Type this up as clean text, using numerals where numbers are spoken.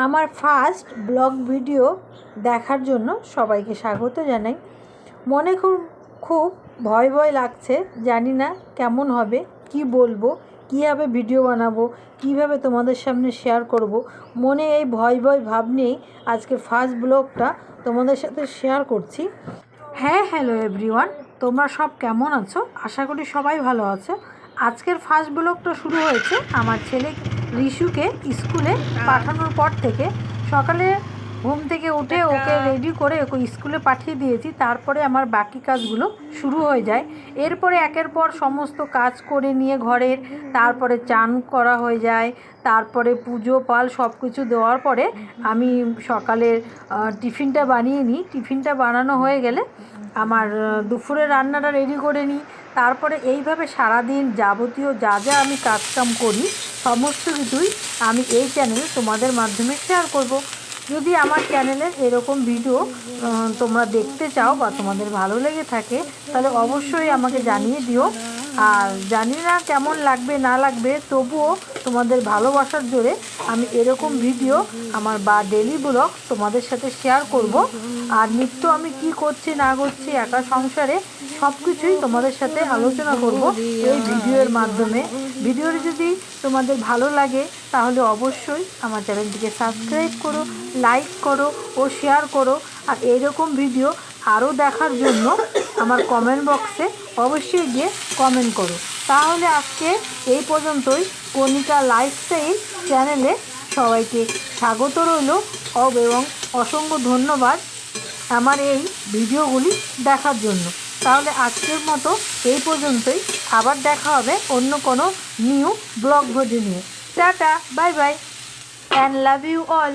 আমার first blog video দেখার জন্য সবাইকে স্বাগত জানাই। মনে খুব ভয় ভয় লাগছে, জানি না কেমন হবে, কি বলবো, কীভাবে ভিডিও বানাবো, কিভাবে তোমাদের সামনে শেয়ার করব। মনে এই ভয় ভয় ভাব নিয়েই আজকে ফার্স্ট ব্লগটা তোমাদের সাথে শেয়ার করছি। হ্যালো এভরিওয়ান, তোমরা সব কেমন আছো? আশা করি সবাই ভালো আছো। আজকের ফার্স্ট ব্লগটা শুরু হয়েছে আমার ছেলে রিশুকে স্কুলে পাঠানোর পর থেকে। সকালে ঘুম থেকে উঠে ওকে রেডি করে ওকে স্কুলে পাঠিয়ে দিয়েছি, তারপরে আমার বাকি কাজগুলো শুরু হয়ে যায়। এরপরে একের পর সমস্ত কাজ করে নিয়ে ঘরের, তারপরে চান করা হয়ে যায়, তারপরে পুজো পাল সব কিছু দেওয়ার পরে আমি সকালের টিফিনটা বানিয়ে নিই। টিফিনটা বানানো হয়ে গেলে আমার দুপুরে রান্নাটা রেডি করে নিই। তারপরে এইভাবে সারাদিন যাবতীয় যা যা আমি কাজকাম করি সমস্ত কিছুই আমি এই চ্যানেলে তোমাদের মাধ্যমে শেয়ার করব। যদি আমার চ্যানেলের এরকম ভিডিও তোমরা দেখতে চাও বা তোমাদের ভালো লেগে থাকে, তাহলে অবশ্যই আমাকে জানিয়ে দিও। আর জানি না কেমন লাগবে না লাগবে, তবুও তোমাদের ভালোবাসার জোরে আমি এরকম ভিডিও আমার বা ডেলি ব্লগ তোমাদের সাথে শেয়ার করব। আর নিত্য আমি কি করছি না করছি একা সংসারে সব কিছুই তোমাদের সাথে আলোচনা করব এই ভিডিওর মাধ্যমে। ভিডিওটি যদি তোমাদের ভালো লাগে তাহলে অবশ্যই আমার চ্যানেলটিকে সাবস্ক্রাইব করো, লাইক করো ও শেয়ার করো। আর এইরকম ভিডিও আরও দেখার জন্য আমার কমেন্ট বক্সে অবশ্যই গিয়ে কমেন্ট করো। তাহলে আজকে এই পর্যন্তই। কণিকা লাইফস্টাইল চ্যানেলে সবাইকে স্বাগত রইল এবং অসংখ্য ধন্যবাদ আমার এই ভিডিওগুলি দেখার জন্য। তাহলে আজকের মতো এই পর্যন্তই, আবার দেখা হবে অন্য কোনো নিউ ব্লগ ভিডিও নিয়ে। Tata, bye bye and love you all.